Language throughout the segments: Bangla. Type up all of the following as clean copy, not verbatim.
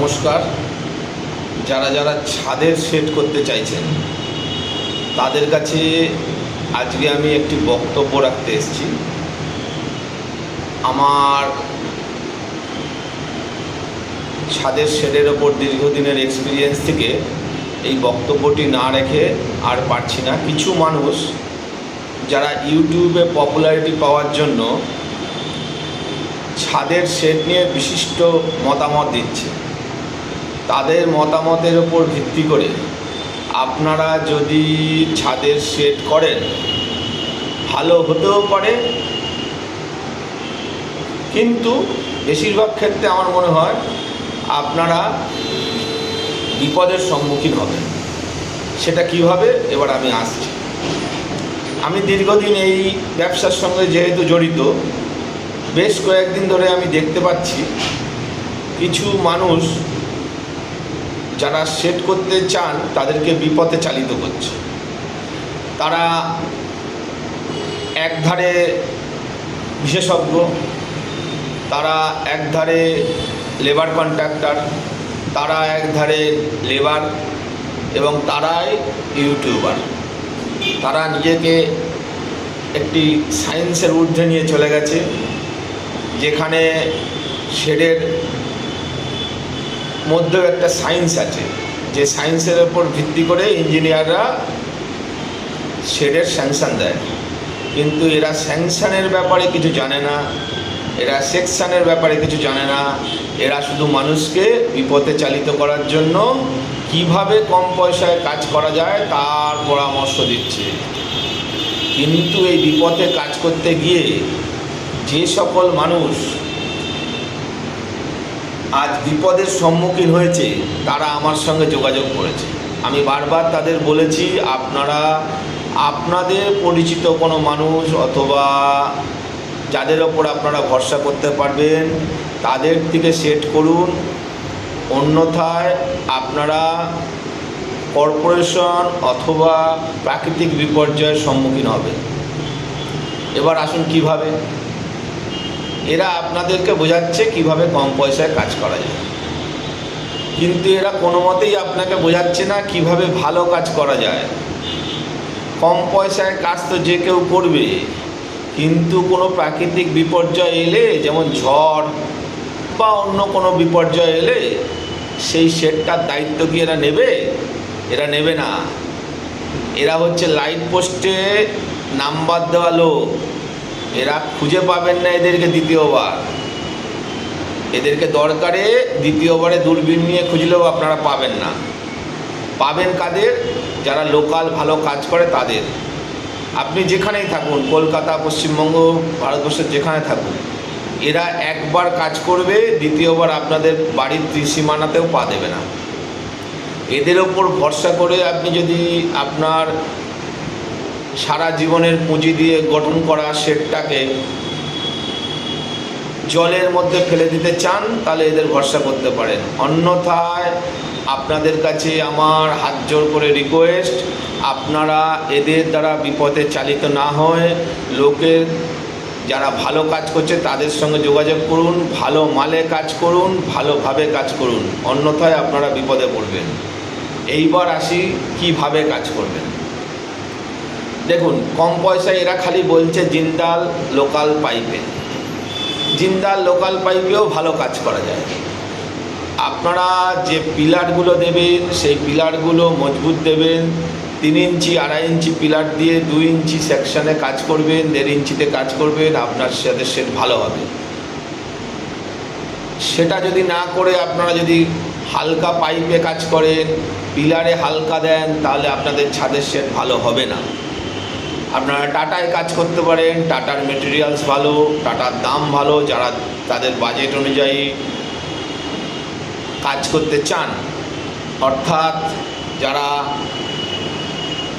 নমস্কার। যারা যারা ছাদের সেট করতে চাইছেন তাদের কাছে আজকে আমি একটি বক্তব্য রাখতে এসেছি। আমার ছাদের শেডের ওপর দীর্ঘদিনের এক্সপিরিয়েন্স থেকে এই বক্তব্যটি না রেখে আর পারছি না। কিছু মানুষ যারা ইউটিউবে পপুলারিটি পাওয়ার জন্য ছাদের শেড নিয়ে বিশিষ্ট মতামত দিচ্ছে, তাদের মতামতের ওপর ভিত্তি করে আপনারা যদি ছাদের শেড করেন ভালো হতেও পারে, কিন্তু বেশিরভাগ ক্ষেত্রে আমার মনে হয় আপনারা বিপদের সম্মুখীন হবেন। সেটা কিভাবে, এবার আমি আসছি। আমি দীর্ঘদিন এই ব্যবসার সঙ্গে যেহেতু জড়িত, বেশ কয়েকদিন ধরে আমি দেখতে পাচ্ছি কিছু মানুষ যারা সেট করতে চান তাদেরকে বিপথে চালিত করছে। তারা একধারে বিশেষজ্ঞ, তারা একধারে লেবার কন্ট্রাক্টর, তারা একধারে লেবার এবং তারাই ইউটিউবার। তারা নিজেকে একটি সায়েন্সের ঊর্ধ্বে নিয়ে চলে গেছে, যেখানে শেডের মধ্যেও একটা সায়েন্স আছে, যে সায়েন্সের ওপর ভিত্তি করে ইঞ্জিনিয়াররা শেডের স্যাংশন দেয়। কিন্তু এরা স্যাংশনের ব্যাপারে কিছু জানে না, এরা সেকশনের ব্যাপারে কিছু জানে না। এরা শুধু মানুষকে বিপথে চালিত করার জন্য কিভাবে কম পয়সায় কাজ করা যায় তার পরামর্শ দিচ্ছে। কিন্তু এই বিপথে কাজ করতে গিয়ে যে সকল মানুষ আজ বিপদের সম্মুখীন হয়েছে তারা আমার সঙ্গে যোগাযোগ করেছে। আমি বারবার তাদের বলেছি, আপনারা আপনাদের পরিচিত কোনো মানুষ অথবা যাদের ওপর আপনারা ভরসা করতে পারবেন তাদের থেকে সেট করুন, অন্যথায় আপনারা কর্পোরেশন অথবা প্রাকৃতিক বিপর্যয়ের সম্মুখীন হবেন। এবার আসুন কিভাবে। এরা আপনাদেরকে বোঝাচ্ছে কিভাবে কম পয়সায় কাজ করা যায়, কিন্তু এরা কোনো মতেই আপনাকে বোঝাচ্ছে না কিভাবে ভালো কাজ করা যায়। কম পয়সায় কাজ তো যে কেউ করবে, কিন্তু কোনো প্রাকৃতিক বিপর্যয় এলে, যেমন ঝড় বা অন্য কোনো বিপর্যয় এলে, সেই শেডটার দায়িত্ব কি এরা নেবে? এরা নেবে না। এরা হচ্ছে লাইট পোস্টে নাম্বার দেওয়া লোক। এরা খুঁজে পাবেন না এদেরকে দ্বিতীয়বার। এদেরকে দরকারে দ্বিতীয়বারে দূরবীন নিয়ে খুঁজলেও আপনারা পাবেন না। পাবেন কাদের? যারা লোকাল ভালো কাজ করে তাদের। আপনি যেখানেই থাকুন, কলকাতা, পশ্চিমবঙ্গ, ভারতবর্ষের যেখানে থাকুন, এরা একবার কাজ করবে, দ্বিতীয়বার আপনাদের বাড়ির ত্রিসীমানাতেও পা দেবে না। এদের ওপর ভরসা করে আপনি যদি আপনার সারা জীবনের পুঁজি দিয়ে গঠন করা শেডটাকে জলের মধ্যে ফেলে দিতে চান, তাহলে এদের ভরসা করতে পারেন। অন্যথায় আপনাদের কাছে আমার হাত জোর করে রিকোয়েস্ট, আপনারা এদের দ্বারা বিপদে চালিত না হয়ে লোকের যারা ভালো কাজ করছে তাদের সঙ্গে যোগাযোগ করুন, ভালো মালে কাজ করুন, ভালোভাবে কাজ করুন, অন্যথায় আপনারা বিপদে পড়বেন। এইবার আসি কিভাবে কাজ করবেন। দেখুন, কম পয়সায় এরা খালি বলছে জিন্দাল লোকাল পাইপে। জিন্দাল লোকাল পাইপেও ভালো কাজ করা যায়। আপনারা যে পিলারগুলো দেবেন সেই পিলারগুলো মজবুত দেবেন। 3 ইঞ্চি 2.5 ইঞ্চি পিলার দিয়ে 2 ইঞ্চি সেকশানে কাজ করবেন, 1.5 ইঞ্চিতে কাজ করবেন, আপনার সাথে সেট ভালো হবে। সেটা যদি না করে আপনারা যদি হালকা পাইপে কাজ করেন, পিলারে হালকা দেন, তাহলে আপনাদের ছাদের সেট ভালো হবে না। আপনারা টাটায় কাজ করতে পারেন, টাটার মেটেরিয়ালস ভালো, টাটার দাম ভালো। যারা তাদের বাজেট অনুযায়ী কাজ করতে চান, অর্থাৎ যারা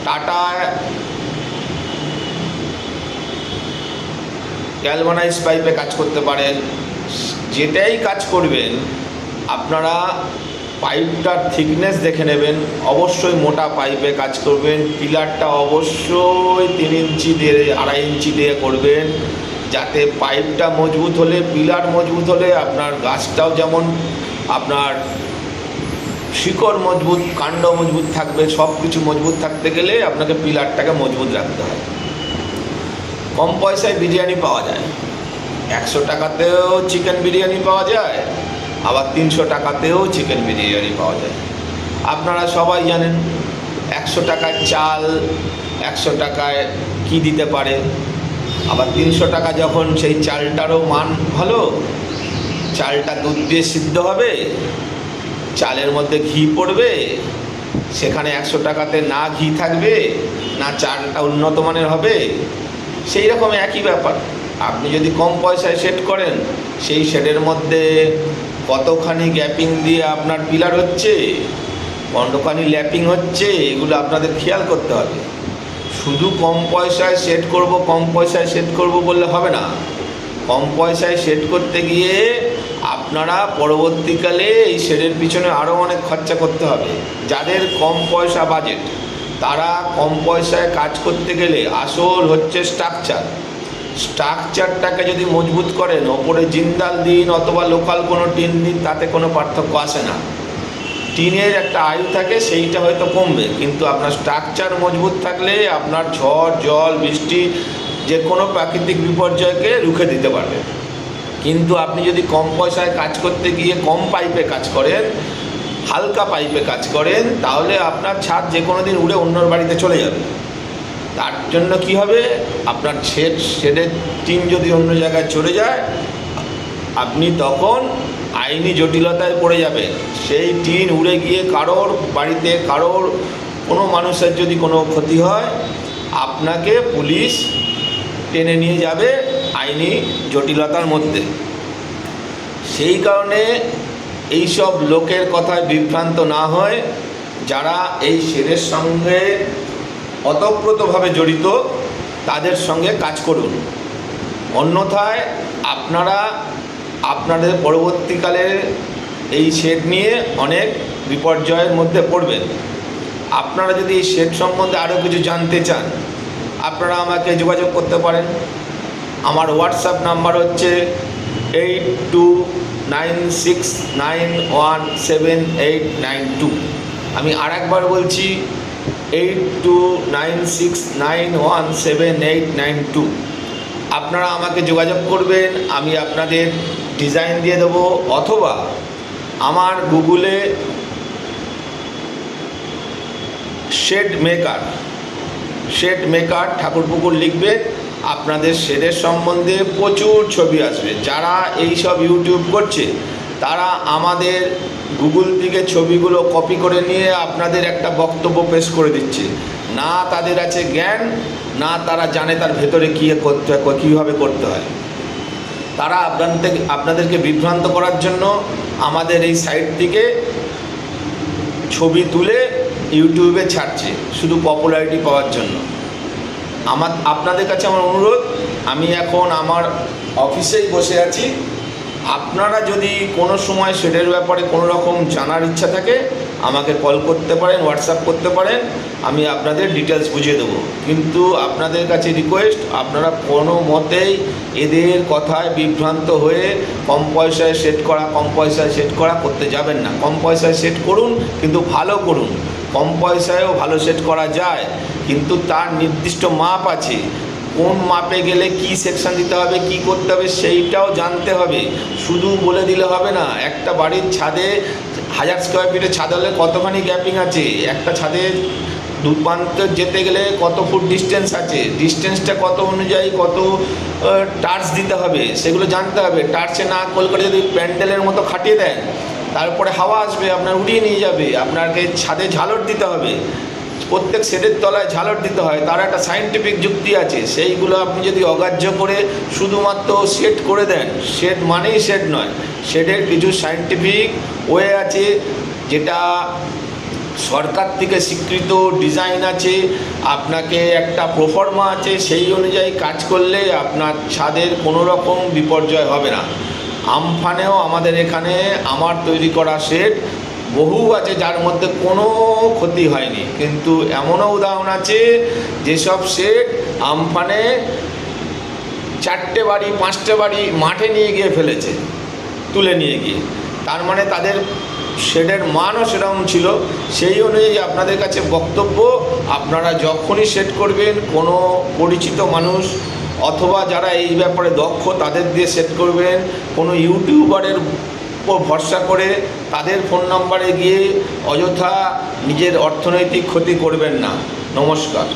টাটা গ্যালভানাইজ পাইপে কাজ করতে পারেন, যেটাই কাজ করবেন আপনারা পাইপটার থিকনেস দেখে নেবেন। অবশ্যই মোটা পাইপে কাজ করবেন। পিলারটা অবশ্যই 3 ইঞ্চি দিয়ে 2.5 ইঞ্চি দিয়ে করবেন, যাতে পাইপটা মজবুত হলে, পিলার মজবুত হলে আপনার গাছটাও যেমন আপনার শিকড় মজবুত, কাণ্ড মজবুত থাকবে। সব কিছু মজবুত থাকতে গেলে আপনাকে পিলারটাকে মজবুত রাখতে হয়। কম পয়সায় বিরিয়ানি পাওয়া যায়, 100 টাকাতেও চিকেন বিরিয়ানি পাওয়া যায়, আবার 300 টাকাতেও চিকেন বিরিয়ানি পাওয়া যায়। আপনারা সবাই জানেন 100 টাকায় চাল 100 টাকায় কি দিতে পারে, আবার 300 টাকা যখন সেই চালটারও মান ভালো, চালটা দুধ দিয়ে সিদ্ধ হবে, চালের মধ্যে ঘি পড়বে, সেখানে 100 টাকাতে না ঘি থাকবে, না চালটা উন্নত মানের হবে। সেই রকম একই ব্যাপার, আপনি যদি কম পয়সায় সেট করেন, সেই শেডের মধ্যে কতখানি গ্যাপিং দিয়ে আপনার পিলার হচ্ছে, কতখানি ল্যাপিং হচ্ছে, এগুলো আপনাদের খেয়াল করতে হবে। শুধু কম পয়সায় সেট করব, কম পয়সায় সেট করব বললে হবে না। কম পয়সায় সেট করতে গিয়ে আপনারা পরবর্তীকালে এই শেডের পিছনে আরও অনেক খরচা করতে হবে। যাদের কম পয়সা বাজেট, তারা কম পয়সায় কাজ করতে গেলে আসল হচ্ছে স্ট্রাকচারটাকে যদি মজবুত করেন, ওপরে জিন্দাল দিন অথবা লোকাল কোনো টিন দিন, তাতে কোনো পার্থক্য আসে না। টিনের একটা আয়ু থাকে, সেইটা হয়তো কমবে, কিন্তু আপনার স্ট্রাকচার মজবুত থাকলে আপনার ঝড় জল বৃষ্টি যে কোনো প্রাকৃতিক বিপর্যয়কে রুখে দিতে পারবে। কিন্তু আপনি যদি কম পয়সায় কাজ করতে গিয়ে কম পাইপে কাজ করেন, হালকা পাইপে কাজ করেন, তাহলে আপনার ছাদ যে কোনো দিন উড়ে অন্যর বাড়িতে চলে যাবে। তার জন্য কি হবে, আপনার শেডের টিন যদি অন্য জায়গায় চলে যায়, আপনি তখন আইনি জটিলতায় পড়ে যাবেন। সেই টিন উড়ে গিয়ে কারোর বাড়িতে, কারোর কোনো মানুষের যদি কোনো ক্ষতি হয়, আপনাকে পুলিশ টেনে নিয়ে যাবে আইনি জটিলতার মধ্যে। সেই কারণে এইসব লোকের কথায় বিভ্রান্ত না হয়, যারা এই শেডের সঙ্গে ওতপ্রোতভাবে জড়িত, তাদের সঙ্গে কাজ করুন। অন্যথায় আপনারা আপনাদের পরবর্তীকালে এই শেড নিয়ে অনেক বিপর্যয়ের মধ্যে পড়বেন। আপনারা যদি এই শেড সম্বন্ধে আরও কিছু জানতে চান, আপনারা আমাকে যোগাযোগ করতে পারেন। আমার হোয়াটসঅ্যাপ নাম্বার হচ্ছে 8296917892। আমি আরেকবার বলছি, 8296917892। আপনারা আমাকে যোগাযোগ করবেন, আমি আপনাদের ডিজাইন দিয়ে দেবো, অথবা আমার গুগলে শেড মেকার ঠাকুরপুকুর লিখবেন, আপনাদের শেডের সম্বন্ধে প্রচুর ছবি আসবে। যারা এই সব ইউটিউব করছে, তারা আমাদের গুগল থেকে ছবিগুলো কপি করে নিয়ে আপনাদের একটা বক্তব্য পেশ করে দিচ্ছে। না তাদের আছে জ্ঞান, না তারা জানে তার ভেতরে কী করতে হয়, কীভাবে করতে হয়। তারা আপনাদেরকে বিভ্রান্ত করার জন্য আমাদের এই সাইট থেকে ছবি তুলে ইউটিউবে ছাড়ছে, শুধু পপুলারিটি পাওয়ার জন্য। আপনাদের কাছে আমার অনুরোধ, আমি এখন আমার অফিসেই বসে আছি। আপনারা যদি কোনো সময় শেডের ব্যাপারে কোনো রকম জানার ইচ্ছা থাকে, আমাকে কল করতে পারেন, হোয়াটসঅ্যাপ করতে পারেন, আমি আপনাদের ডিটেলস বুঝিয়ে দেবো। কিন্তু আপনাদের কাছে রিকোয়েস্ট, আপনারা কোনো মতেই এদের কথায় বিভ্রান্ত হয়ে কম পয়সায় সেট করা করতে যাবেন না। কম পয়সায় সেট করুন, কিন্তু ভালো করুন। কম পয়সায়ও ভালো সেট করা যায়, কিন্তু তার নির্দিষ্ট মাপ আছে। কোন মাপে গেলে কি সেকশন দিতে হবে, কি করতে হবে, সেইটাও জানতে হবে। শুধু বলে দিলে হবে না। একটা বাড়ির ছাদে 1000 স্কোয়ার ফিটের ছাদ হলে কতখানি গ্যাপিং আছে, একটা ছাদে দু প্রান্তে যেতে গেলে কত ফুট ডিস্টেন্স আছে, ডিস্টেন্সটা কত অনুযায়ী কত টার্চ দিতে হবে, সেগুলো জানতে হবে। টার্চে না কল করে যদি প্যান্ডেলের মতো খাটিয়ে দেন, তারপরে হাওয়া আসবে, আপনার উড়িয়ে নিয়ে যাবে। আপনাকে ছাদে ঝালর দিতে হবে, প্রত্যেক শেডের তলায় ঝালর দিতে হয়, তার একটা সায়েন্টিফিক যুক্তি আছে। সেইগুলো আপনি যদি অগ্রাহ্য করে শুধুমাত্র শেড করে দেন, শেড মানেই শেড নয়। শেডের কিছু সায়েন্টিফিক ওয়ে আছে, যেটা সরকার থেকে স্বীকৃত ডিজাইন আছে, আপনাকে একটা প্রফর্মা আছে, সেই অনুযায়ী কাজ করলে আপনার ছাদের কোনো রকম বিপর্যয় হবে না। আমফানেও আমাদের এখানে আমার তৈরি করা শেড বহু আছে, যার মধ্যে কোনো ক্ষতি হয়নি। কিন্তু এমনও উদাহরণ আছে যেসব শেড আমফানে 4টে বাড়ি 5টে বাড়ি মাঠে নিয়ে গিয়ে ফেলেছে, তুলে নিয়ে গিয়ে। তার মানে তাদের শেডের মানও সেরকম ছিল। সেই অনুযায়ী আপনাদের কাছে বক্তব্য, আপনারা যখনই সেট করবেন কোনো পরিচিত মানুষ অথবা যারা এই ব্যাপারে দক্ষ তাদের দিয়ে সেট করবেন। কোনো ইউটিউবারের উপর ভরসা করে তাদের ফোন নাম্বারে গিয়ে অযথা নিজের অর্থনৈতিক ক্ষতি করবেন না। নমস্কার।